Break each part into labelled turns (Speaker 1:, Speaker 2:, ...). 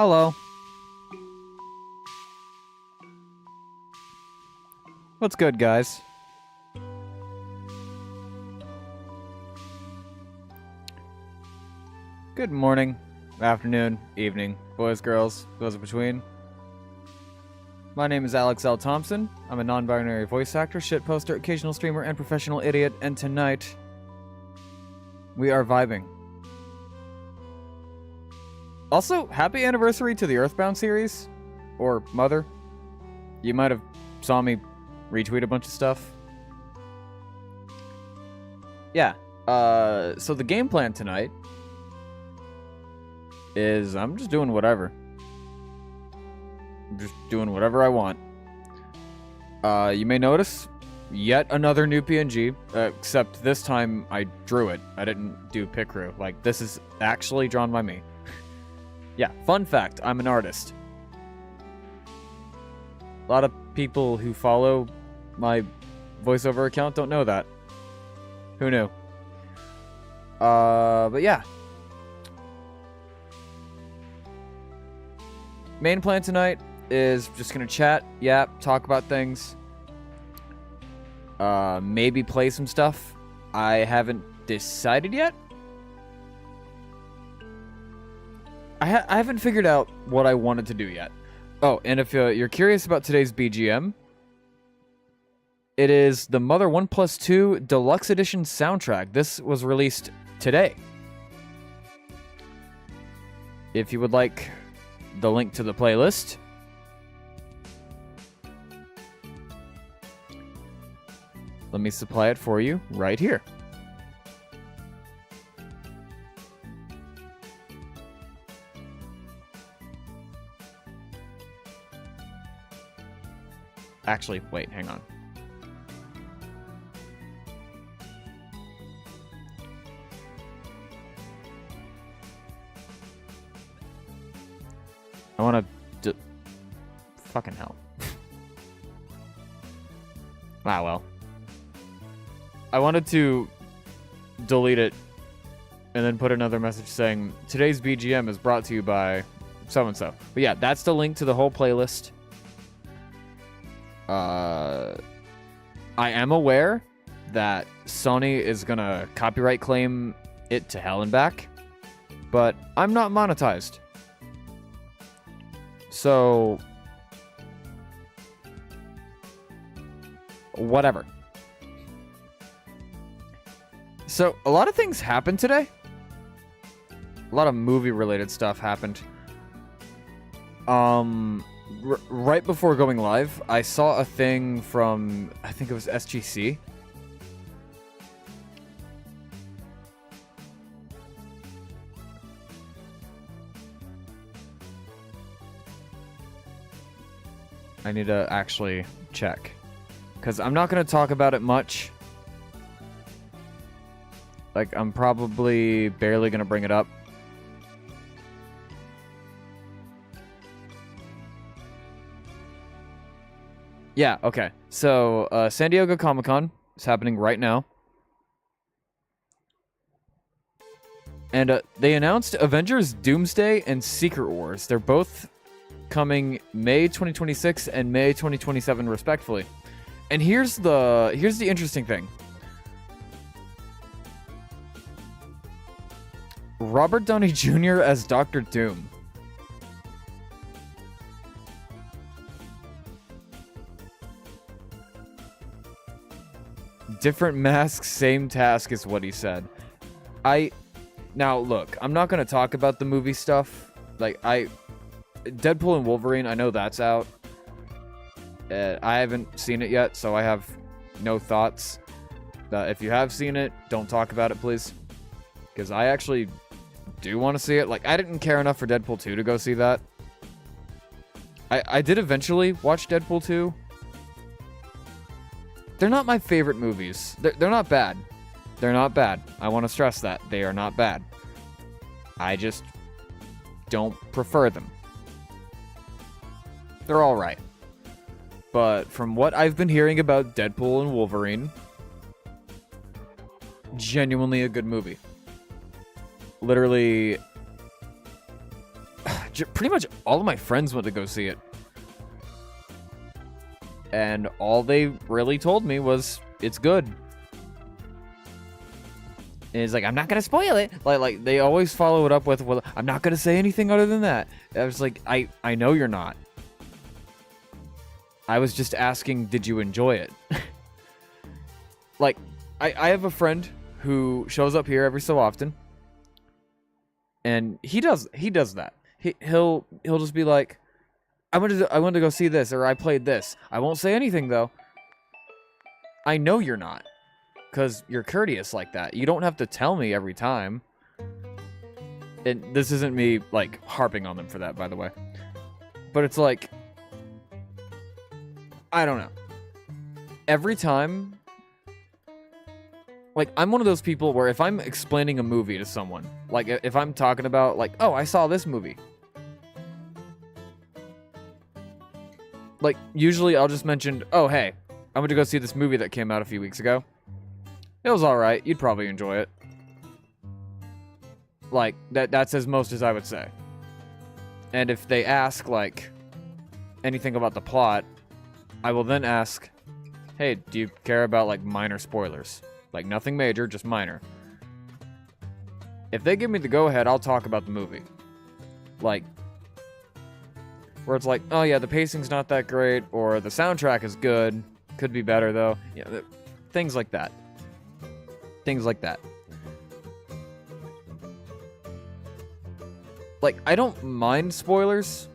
Speaker 1: Hello. What's good, guys? Good morning, afternoon, evening, boys, girls, those in between. My name is Alex L. Thompson. I'm a non-binary voice actor, shitposter, occasional streamer, and professional idiot, and tonight we are vibing. Also, happy anniversary to the Earthbound series, or Mother. You might have saw me retweet a bunch of stuff. Yeah, so the game plan tonight is I'm just doing whatever. I'm just doing whatever I want. You may notice yet another new PNG, except this time I drew it. I didn't do pic crew. Like, this is actually drawn by me. Yeah, fun fact, I'm an artist. A lot of people who follow my voiceover account don't know that. Who knew? But yeah. Main plan tonight is just gonna chat, yap, talk about things. Maybe play some stuff. I haven't decided yet. I haven't figured out what I wanted to do yet. Oh, and if you're curious about today's BGM, it is the Mother 1+2 Deluxe Edition soundtrack. This was released today. If you would like the link to the playlist, let me supply it for you right here. Actually, wait, hang on. I want to... Fucking hell. Ah, well. I wanted to delete it and then put another message saying, today's BGM is brought to you by so-and-so. But yeah, that's the link to the whole playlist. I am aware that Sony is gonna copyright claim it to hell and back, but I'm not monetized. So, whatever. So, a lot of things happened today. A lot of movie-related stuff happened. Right before going live, I saw a thing from, I think it was SGC. I need to actually check, because I'm not going to talk about it much. Like, I'm probably barely going to bring it up. Yeah, okay. So, San Diego Comic-Con is happening right now. And they announced Avengers Doomsday and Secret Wars. They're both coming May 2026 and May 2027 respectively. And here's the interesting thing. Robert Downey Jr. as Dr. Doom. Different masks, same task is what he said. Now, look, I'm not going to talk about the movie stuff. Like, Deadpool and Wolverine, I know that's out. I haven't seen it yet, so I have no thoughts. If you have seen it, don't talk about it, please. Because I actually do want to see it. Like, I didn't care enough for Deadpool 2 to go see that. I did eventually watch Deadpool 2. They're not my favorite movies. They're not bad. They're not bad. I want to stress that. They are not bad. I just don't prefer them. They're alright. But from what I've been hearing about Deadpool and Wolverine, genuinely a good movie. Literally, pretty much all of my friends went to go see it. And all they really told me was, it's good. And it's like, I'm not going to spoil it. Like they always follow it up with, well, I'm not going to say anything other than that. I was like, I know you're not. I was just asking, did you enjoy it? Like, I have a friend who shows up here every so often. And he does that. He'll just be like, I wanted to go see this, or I played this. I won't say anything though. I know you're not, because you're courteous like that. You don't have to tell me every time. And this isn't me like harping on them for that, by the way. But it's like, I don't know. Every time, like, I'm one of those people where if I'm explaining a movie to someone, like if I'm talking about like, oh, I saw this movie. Like, usually I'll just mention, oh, hey, I went to go see this movie that came out a few weeks ago. It was alright. You'd probably enjoy it. Like, that's as most as I would say. And if they ask, like, anything about the plot, I will then ask, hey, do you care about, like, minor spoilers? Like, nothing major, just minor. If they give me the go-ahead, I'll talk about the movie. Like, where it's like, oh yeah, the pacing's not that great, or the soundtrack is good, could be better though. Yeah, things like that. Things like that. Like, I don't mind spoilers,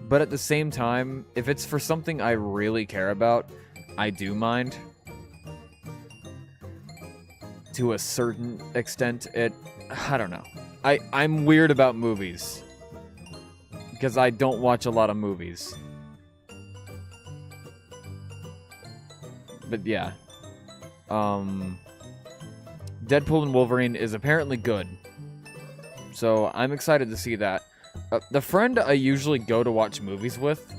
Speaker 1: but at the same time, if it's for something I really care about, I do mind. To a certain extent, I don't know. I'm weird about movies. Because I don't watch a lot of movies. But yeah. Deadpool and Wolverine is apparently good. So I'm excited to see that. The friend I usually go to watch movies with,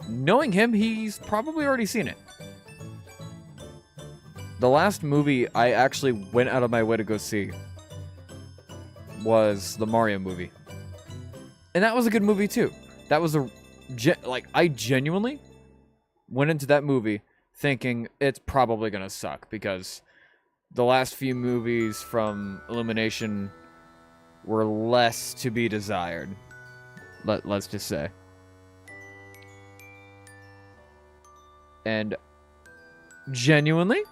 Speaker 1: knowing him, he's probably already seen it. The last movie I actually went out of my way to go see was the Mario movie. And that was a good movie too. That was I genuinely went into that movie thinking it's probably gonna suck, because the last few movies from Illumination were less to be desired. Let's just say. And genuinely,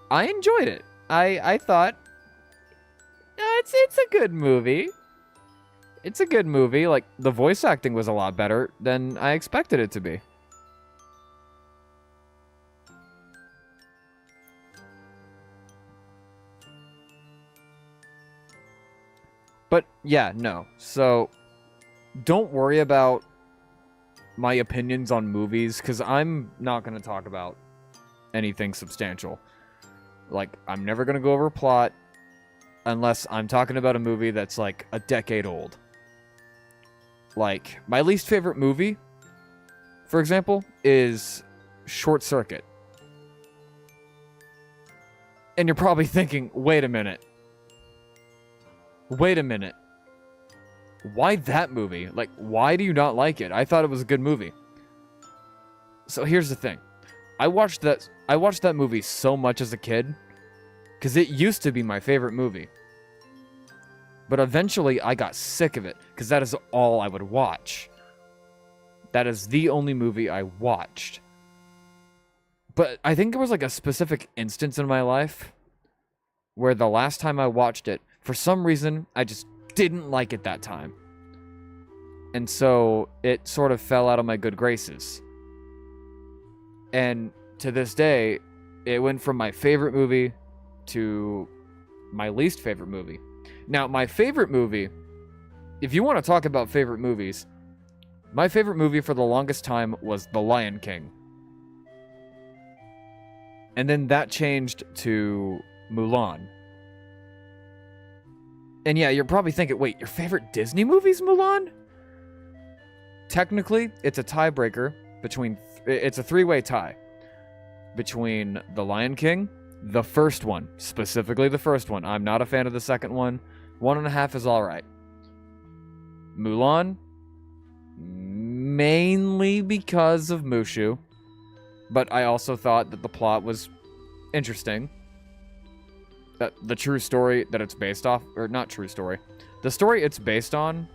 Speaker 1: I enjoyed it. I thought, it's a good movie. It's a good movie. Like, the voice acting was a lot better than I expected it to be. But, yeah, no. So, don't worry about my opinions on movies, because I'm not going to talk about anything substantial. Like, I'm never going to go over plot unless I'm talking about a movie that's, like, a decade old. Like, my least favorite movie, for example, is Short Circuit. And you're probably thinking, wait a minute. Why that movie? Like, why do you not like it? I thought it was a good movie. So here's the thing. I watched that movie so much as a kid, because it used to be my favorite movie. But eventually I got sick of it, because that is all I would watch. That is the only movie I watched. But I think there was like a specific instance in my life where the last time I watched it, for some reason, I just didn't like it that time. And so it sort of fell out of my good graces. And to this day, it went from my favorite movie to my least favorite movie. Now, my favorite movie, if you want to talk about favorite movies, my favorite movie for the longest time was The Lion King. And then that changed to Mulan. And yeah, you're probably thinking, wait, your favorite Disney movie's Mulan? Technically, it's a tiebreaker between... It's a three-way tie. between The Lion King, the first one, specifically the first one. I'm not a fan of the second one. 1.5 is alright. Mulan, mainly because of Mushu, but I also thought that the plot was interesting. The true story that it's based off, or not true story, the story it's based on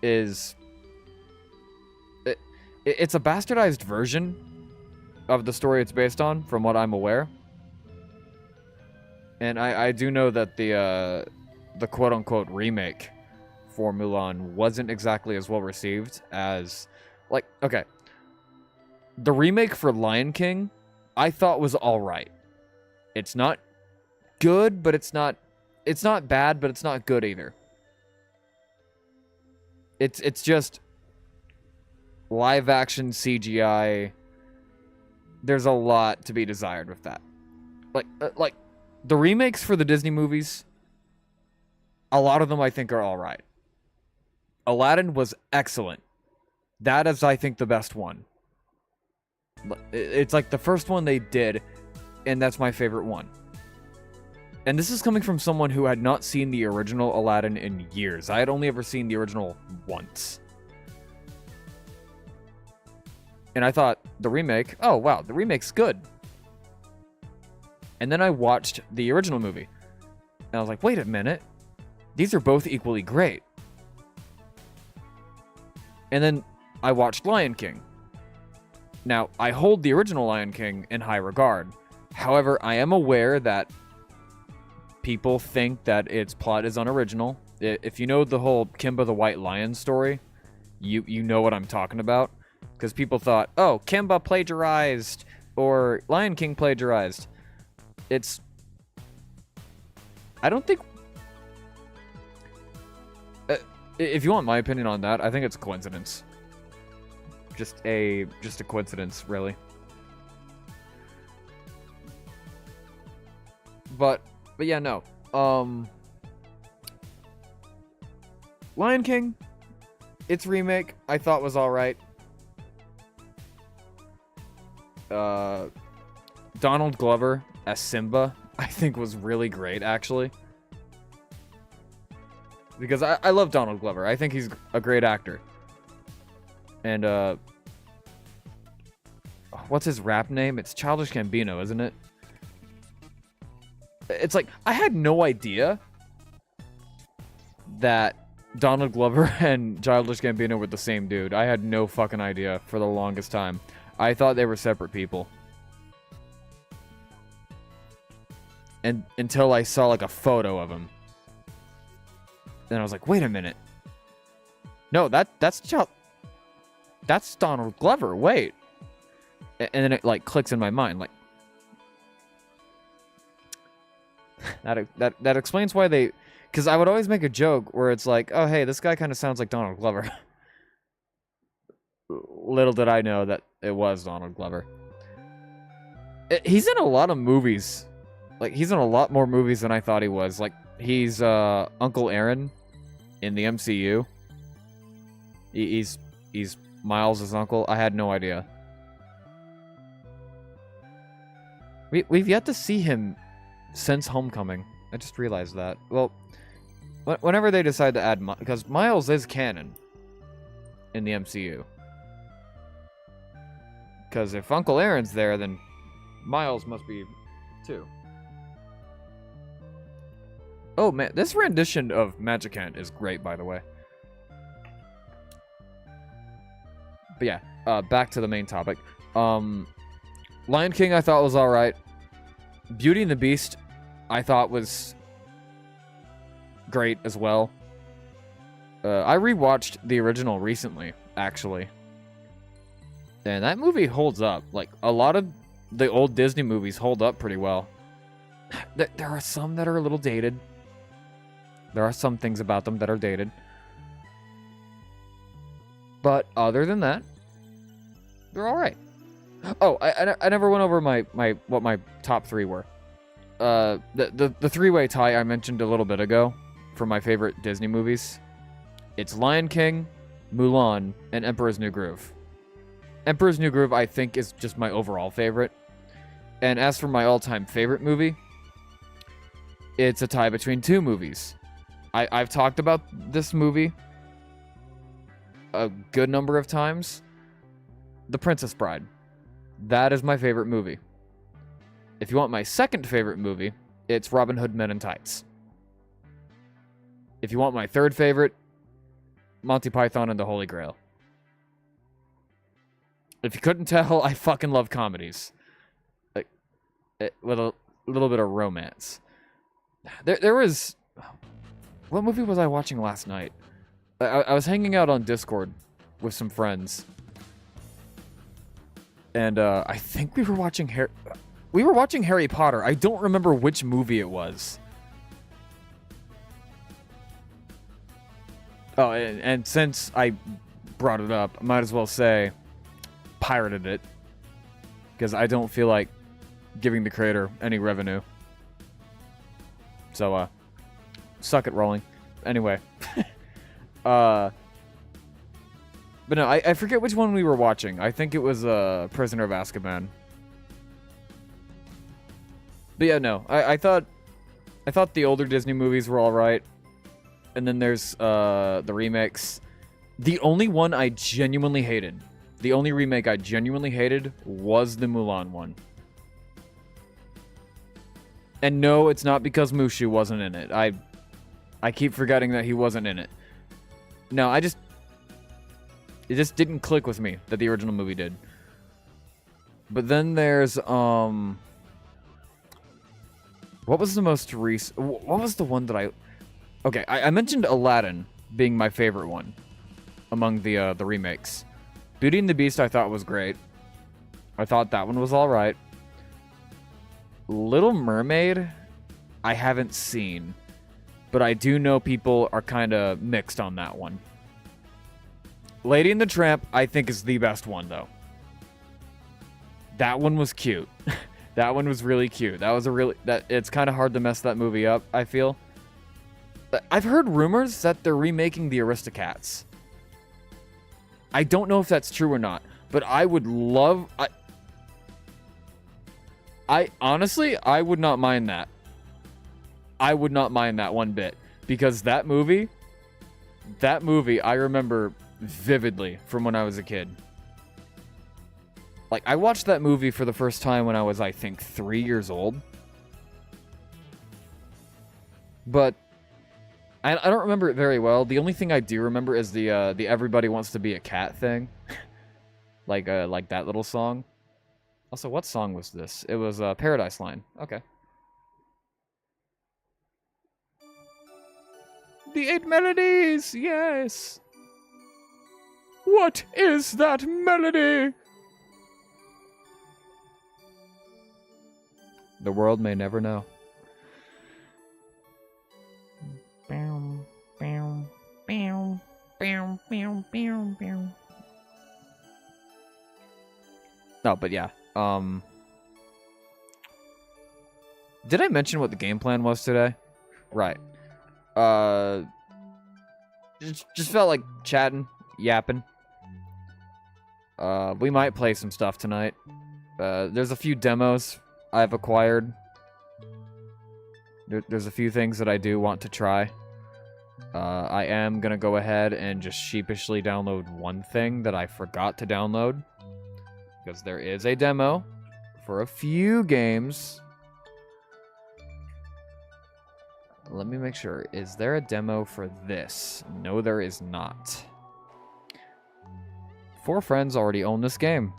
Speaker 1: is... It's a bastardized version of the story it's based on, from what I'm aware. And I do know that the quote-unquote remake for Mulan wasn't exactly as well received as... Like, okay. The remake for Lion King, I thought was alright. It's not good, but it's not bad, but it's not good either. It's just live action CGI. There's a lot to be desired with that. Like the remakes for the Disney movies, a lot of them I think are alright. Aladdin was excellent. That is, I think, the best one. It's like the first one they did, and that's my favorite one. And this is coming from someone who had not seen the original Aladdin in years. I had only ever seen the original once. And I thought, the remake, oh wow, the remake's good. And then I watched the original movie. And I was like, wait a minute. These are both equally great. And then I watched Lion King. Now, I hold the original Lion King in high regard. However, I am aware that people think that its plot is unoriginal. If you know the whole Kimba the White Lion story, you know what I'm talking about. Because people thought, oh, Kimba plagiarized, or Lion King plagiarized. It's... I don't think... if you want my opinion on that, I think it's a coincidence. Just a coincidence, really. But yeah, no. Lion King, its remake, I thought was alright. Donald Glover as Simba, I think was really great, actually. Because I love Donald Glover. I think he's a great actor. And, what's his rap name? It's Childish Gambino, isn't it? It's like, I had no idea that Donald Glover and Childish Gambino were the same dude. I had no fucking idea for the longest time. I thought they were separate people. And until I saw, like, a photo of him. Then I was like, wait a minute. No, that's Donald Glover, wait. And then it, like, clicks in my mind, like... That explains why they... Because I would always make a joke where it's like, oh, hey, this guy kind of sounds like Donald Glover. Little did I know that it was Donald Glover. He's in a lot of movies. Like, he's in a lot more movies than I thought he was. Like, he's Uncle Aaron in the MCU. He's Miles' uncle. I had no idea. We've yet to see him since Homecoming. I just realized that. Well, whenever they decide to add... Because Miles is canon in the MCU. Because if Uncle Aaron's there, then Miles must be too. Oh, man. This rendition of Magic Hand is great, by the way. But yeah, back to the main topic. Lion King I thought was alright. Beauty and the Beast I thought was great as well. I rewatched the original recently, actually. And that movie holds up. Like, a lot of the old Disney movies hold up pretty well. There are some that are a little dated. There are some things about them that are dated. But other than that, they're alright. Oh, I never went over what my top 3 were. The 3-way tie I mentioned a little bit ago for my favorite Disney movies. It's Lion King, Mulan, and Emperor's New Groove. Emperor's New Groove, I think, is just my overall favorite. And as for my all-time favorite movie, it's a tie between two movies. I've talked about this movie a good number of times. The Princess Bride. That is my favorite movie. If you want my second favorite movie, it's Robin Hood Men in Tights. If you want my third favorite, Monty Python and the Holy Grail. If you couldn't tell, I fucking love comedies. Like, with a little bit of romance. There was... What movie was I watching last night? I was hanging out on Discord with some friends. And I think we were watching Harry Potter. I don't remember which movie it was. Oh, and since I brought it up, I might as well say pirated it. Because I don't feel like giving the creator any revenue. So, suck it, Rolling. Anyway. But no, I forget which one we were watching. I think it was Prisoner of Azkaban. But yeah, no. I thought the older Disney movies were alright. And then there's the remakes. The only one I genuinely hated, the only remake I genuinely hated was the Mulan one. And no, it's not because Mushu wasn't in it. I keep forgetting that he wasn't in it. No, it just didn't click with me that the original movie did. But then there's what was the most recent? What was the one that Okay, I mentioned Aladdin being my favorite one among the remakes. Beauty and the Beast I thought was great. I thought that one was all right. Little Mermaid I haven't seen, but I do know people are kind of mixed on that one. Lady and the Tramp I think is the best one though. That one was cute. That one was really cute. It's kind of hard to mess that movie up, I feel. I've heard rumors that they're remaking the Aristocats. I don't know if that's true or not, but I would love... I honestly, I would not mind that. I would not mind that one bit. Because that movie I remember vividly from when I was a kid. Like, I watched that movie for the first time when I was, I think, 3 years old. But I don't remember it very well. The only thing I do remember is the Everybody Wants to Be a Cat thing. like that little song. Also, what song was this? It was Paradise Line. Okay. The 8 melodies, yes. What is that melody? The world may never know. No, but yeah. Did I mention what the game plan was today? Right. Just felt like chatting, yapping. We might play some stuff tonight. There's a few demos I've acquired. There's a few things that I do want to try. I am gonna go ahead and just sheepishly download one thing that I forgot to download. Because there is a demo for a few games. Let me make sure. Is there a demo for this? No, there is not. 4 friends already own this game.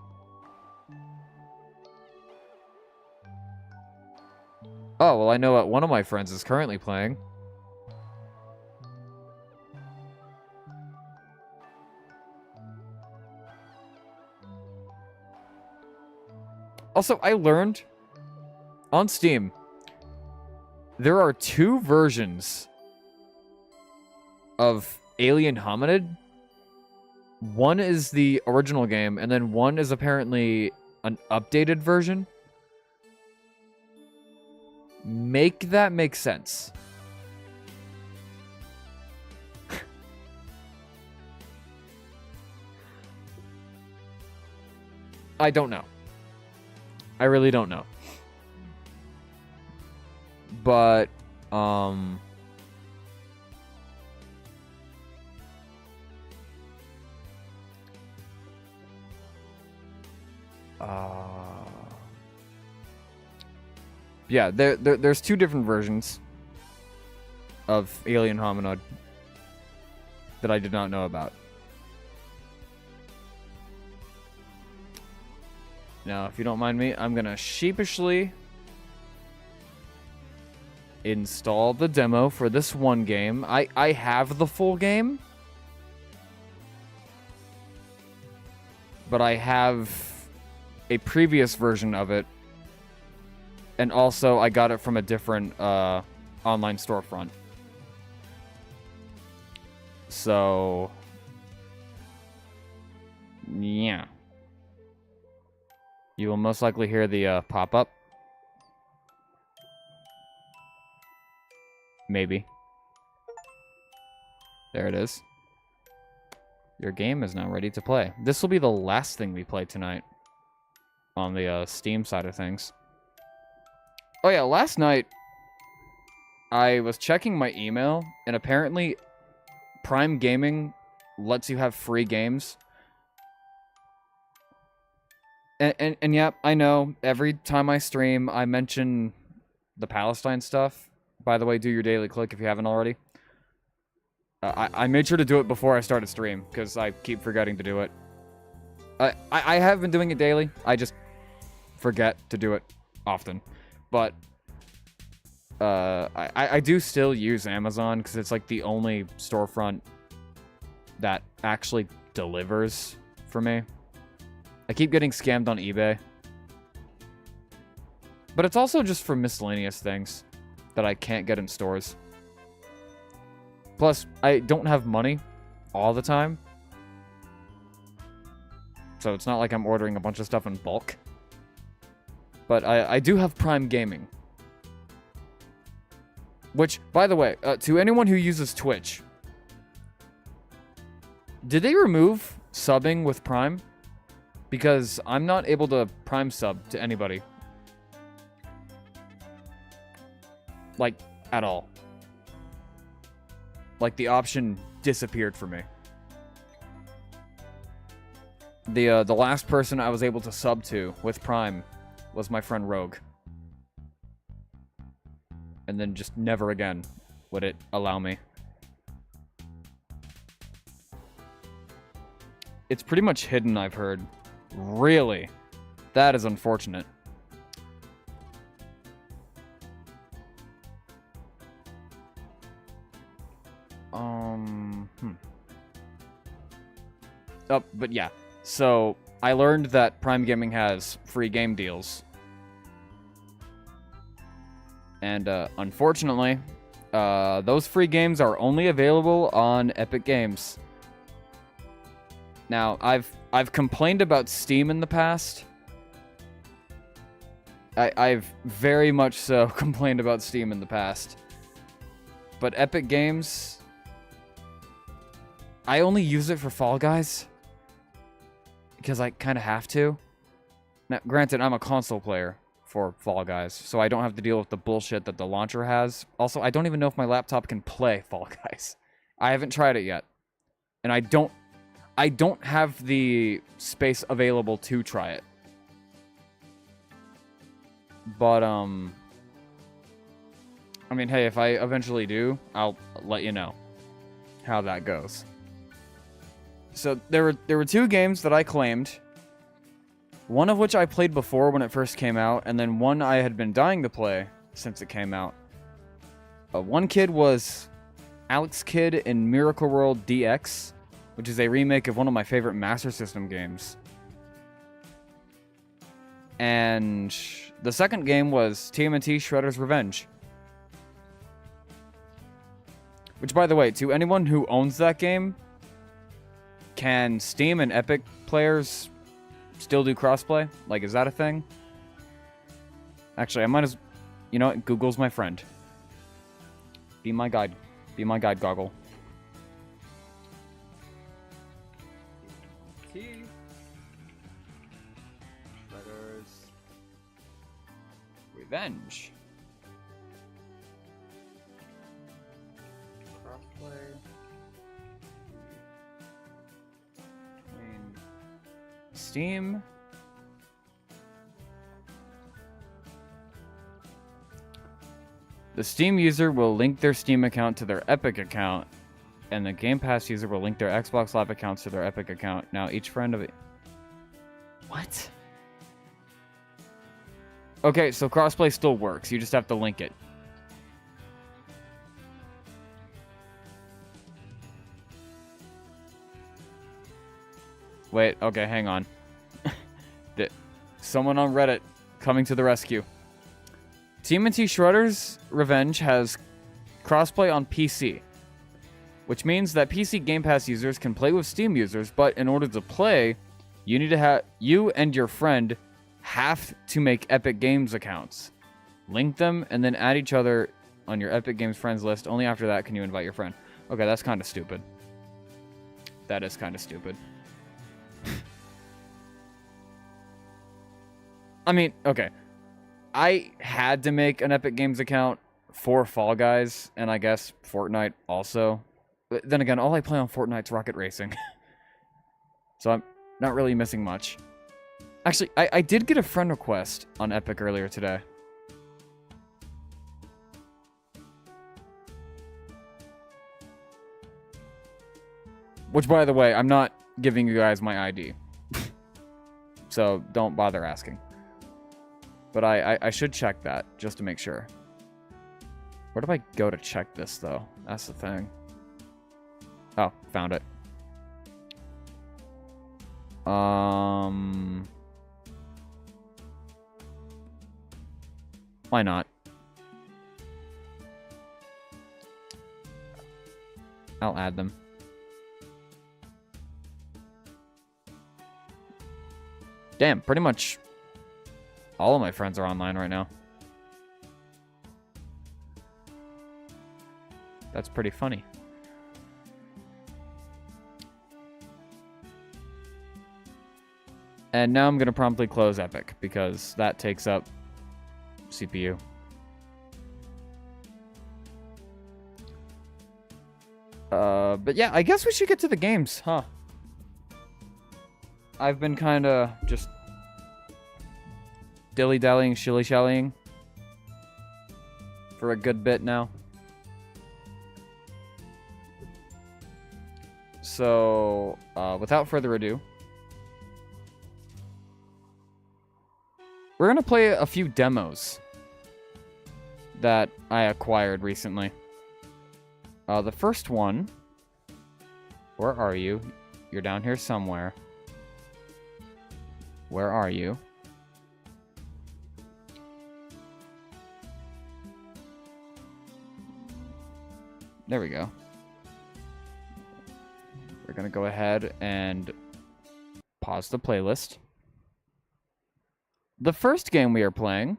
Speaker 1: Oh, well, I know what one of my friends is currently playing. Also, I learned on Steam, there are 2 versions of Alien Hominid. One is the original game, and then one is apparently an updated version. Make that make sense. I don't know. I really don't know. But, yeah, there's two different versions of Alien Hominid that I did not know about. Now, if you don't mind me, I'm gonna sheepishly install the demo for this one game. I have the full game, but I have a previous version of it, and also I got it from a different online storefront. So, yeah. You will most likely hear the pop-up. Maybe. There it is. Your game is now ready to play. This will be the last thing we play tonight on the Steam side of things. Oh yeah, last night I was checking my email, and apparently Prime Gaming lets you have free games. And yeah, I know, every time I stream, I mention the Palestine stuff. By the way, do your daily click if you haven't already. I made sure to do it before I started stream, because I keep forgetting to do it. I have been doing it daily, I just forget to do it often. But, I do still use Amazon, because it's like the only storefront that actually delivers for me. I keep getting scammed on eBay. But it's also just for miscellaneous things that I can't get in stores. Plus, I don't have money all the time. So it's not like I'm ordering a bunch of stuff in bulk. But I do have Prime Gaming. Which, by the way, to anyone who uses Twitch, did they remove subbing with Prime? Because I'm not able to Prime sub to anybody. Like, at all. Like, the option disappeared for me. The last person I was able to sub to with Prime was my friend Rogue. And then just never again would it allow me. It's pretty much hidden, I've heard. Really? That is unfortunate. Oh, but yeah. So, I learned that Prime Gaming has free game deals. And, unfortunately, those free games are only available on Epic Games. Now, I've complained about Steam in the past. I've very much so complained about Steam in the past. But Epic Games, I only use it for Fall Guys. Because I kind of have to. Now, granted, I'm a console player for Fall Guys, so I don't have to deal with the bullshit that the launcher has. Also, I don't even know if my laptop can play Fall Guys. I haven't tried it yet. And I don't have the space available to try it. But, I mean, hey, if I eventually do, I'll let you know how that goes. So, there were two games that I claimed. One of which I played before when it first came out, and then one I had been dying to play since it came out. One kid was Alex Kidd in Miracle World DX, which is a remake of one of my favorite Master System games. And the second game was TMNT Shredder's Revenge. Which, by the way, to anyone who owns that game, can Steam and Epic players still do crossplay? Like, is that a thing? Actually, I might as... You know what? Google's my friend. Be my guide. Be my guide, Goggle. Revenge. Crossplay. Steam. The Steam user will link their Steam account to their Epic account, and the Game Pass user will link their Xbox Live accounts to their Epic account. Now, each friend of it... What? Okay, so crossplay still works. You just have to link it. Wait, okay, hang on. Someone on Reddit coming to the rescue. TMNT Shredder's Revenge has crossplay on PC, which means that PC Game Pass users can play with Steam users, but in order to play, you and your friend have to make Epic Games accounts. Link them and then add each other on your Epic Games friends list. Only after that can you invite your friend. Okay, that's kind of stupid. That is kind of stupid. I mean, okay. I had to make an Epic Games account for Fall Guys, and I guess Fortnite also. But then again, all I play on Fortnite's Rocket Racing. So I'm not really missing much. Actually, I did get a friend request on Epic earlier today. Which, by the way, I'm not giving you guys my ID. So don't bother asking. But I should check that, just to make sure. Where do I go to check this, though? That's the thing. Oh, found it. Why not? I'll add them. Damn, pretty much all of my friends are online right now. That's pretty funny. And now I'm going to promptly close Epic, because that takes up CPU. But yeah, I guess we should get to the games, huh? I've been kind of just dilly-dallying, shilly-shallying for a good bit now. So, without further ado, we're going to play a few demos that I acquired recently. The first one... Where are you? You're down here somewhere. Where are you? There we go. We're going to go ahead and pause the playlist. The first game we are playing...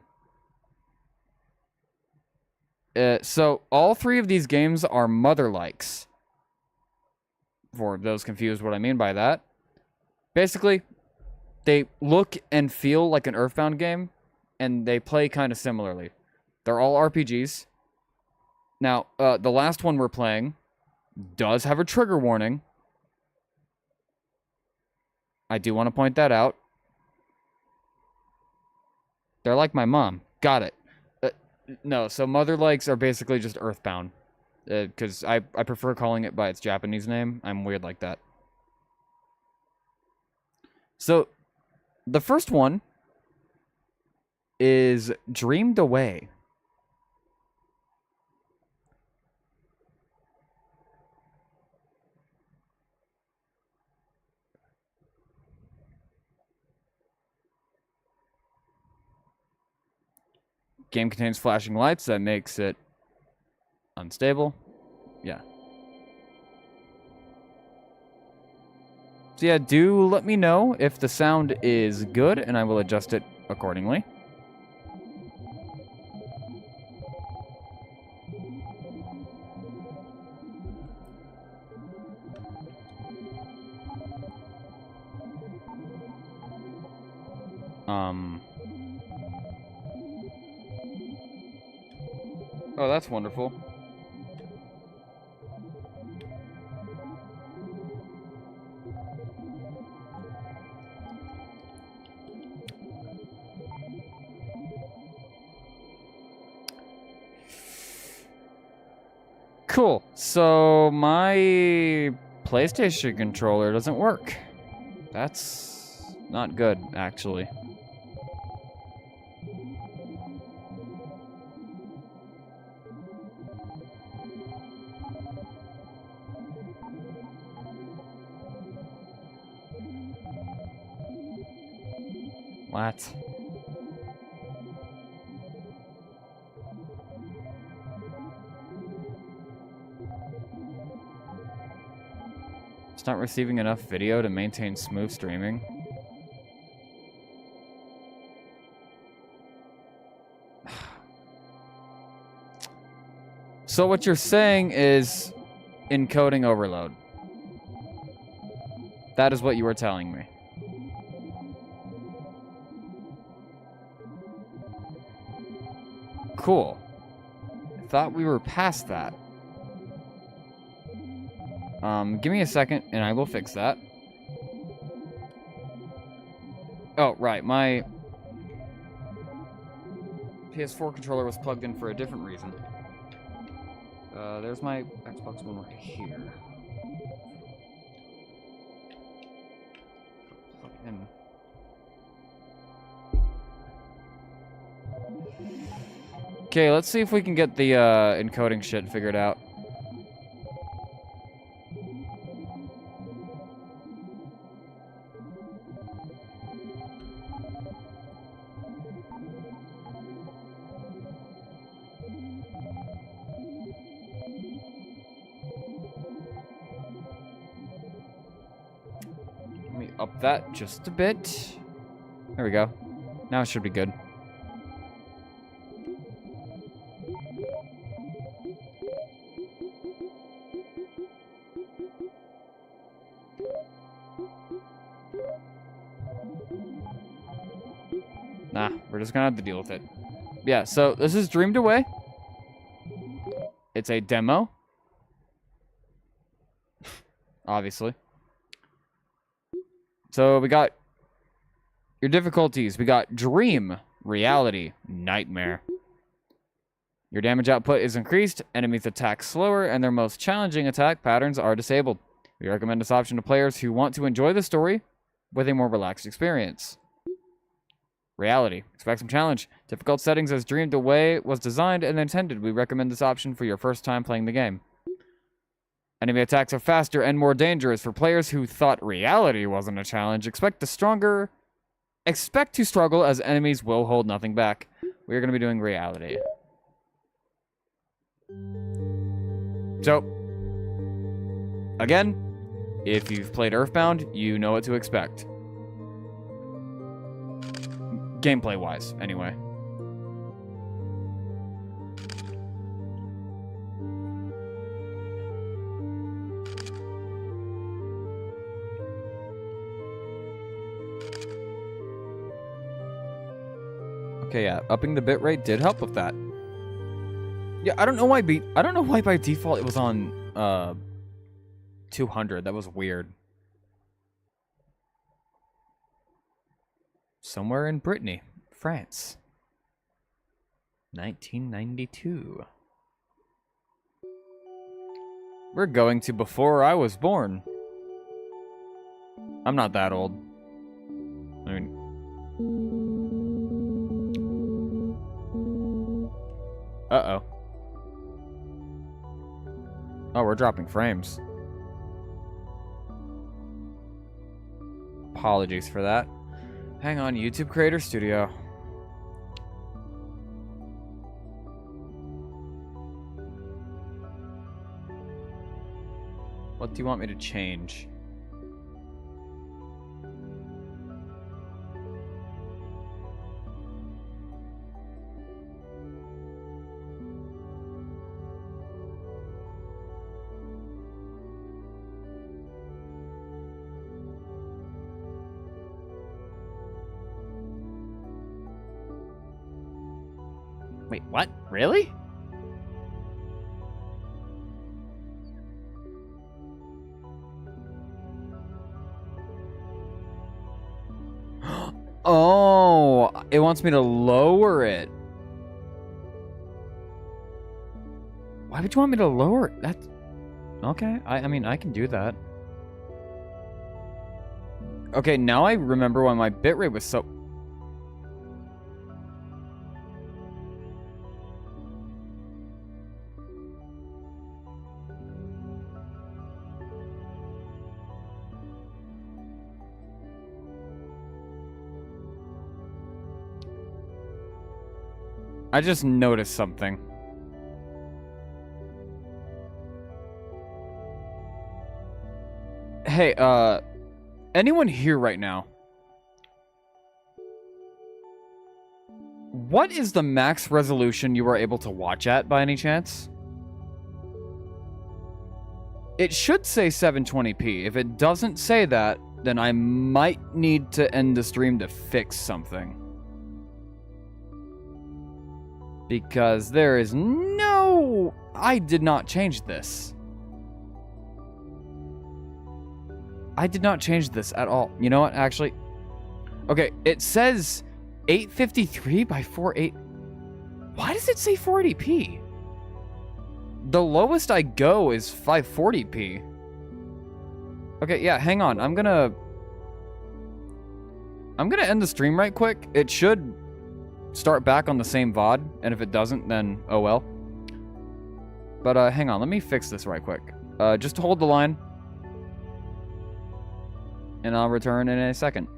Speaker 1: so, all three of these games are mother-likes. For those confused what I mean by that. Basically, they look and feel like an Earthbound game, and they play kind of similarly. They're all RPGs. Now, the last one we're playing does have a trigger warning. I do want to point that out. They're like my mom. Got it. No, so mother-likes are basically just Earthbound. Because I prefer calling it by its Japanese name. I'm weird like that. So, the first one is Dreamed Away. Game contains flashing lights that makes it unstable. Yeah. So yeah, do let me know if the sound is good, and I will adjust it accordingly. Oh, that's wonderful. Cool. So my PlayStation controller doesn't work. That's not good, actually. What? It's not receiving enough video to maintain smooth streaming. So what you're saying is encoding overload. That is what you were telling me. Cool. I thought we were past that. Give me a second and I will fix that. Oh, right, my PS4 controller was plugged in for a different reason. There's my Xbox One right here. Plug in. Okay, let's see if we can get the encoding shit figured out. Let me up that just a bit. There we go. Now it should be good. Nah, we're just gonna have to deal with it. Yeah, so this is Dreamed Away. It's a demo. Obviously. So we got your difficulties. We got Dream, Reality, Nightmare. Your damage output is increased, enemies attack slower, and their most challenging attack patterns are disabled. We recommend this option to players who want to enjoy the story with a more relaxed experience. Reality. Expect some challenge. Difficult settings as Dreamed Away was designed and intended. We recommend this option for your first time playing the game. Enemy attacks are faster and more dangerous. For players who thought reality wasn't a challenge, expect to struggle as enemies will hold nothing back. We are going to be doing reality. So, again, if you've played Earthbound, you know what to expect. Gameplay-wise, anyway. Okay, yeah, upping the bitrate did help with that. Yeah, I don't know why by default it was on 200. That was weird. Somewhere in Brittany, France. 1992. We're going to before I was born. I'm not that old. I mean... Uh-oh. Oh, we're dropping frames. Apologies for that. Hang on, YouTube Creator Studio. What do you want me to change? Wait, what? Really? Oh, it wants me to lower it. Why would you want me to lower it? That's... Okay, I mean, I can do that. Okay, now I remember why my bitrate was so... I just noticed something. Hey, anyone here right now? What is the max resolution you are able to watch at, by any chance? It should say 720p. If it doesn't say that, then I might need to end the stream to fix something. Because there is no... I did not change this. I did not change this at all. You know what, actually? Okay, it says 853 by 48... Why does it say 480p? The lowest I go is 540p. Okay, yeah, hang on. I'm gonna end the stream right quick. It should start back on the same VOD, and if it doesn't, then oh well. But hang on, let me fix this right quick. Just hold the line, and I'll return in a second.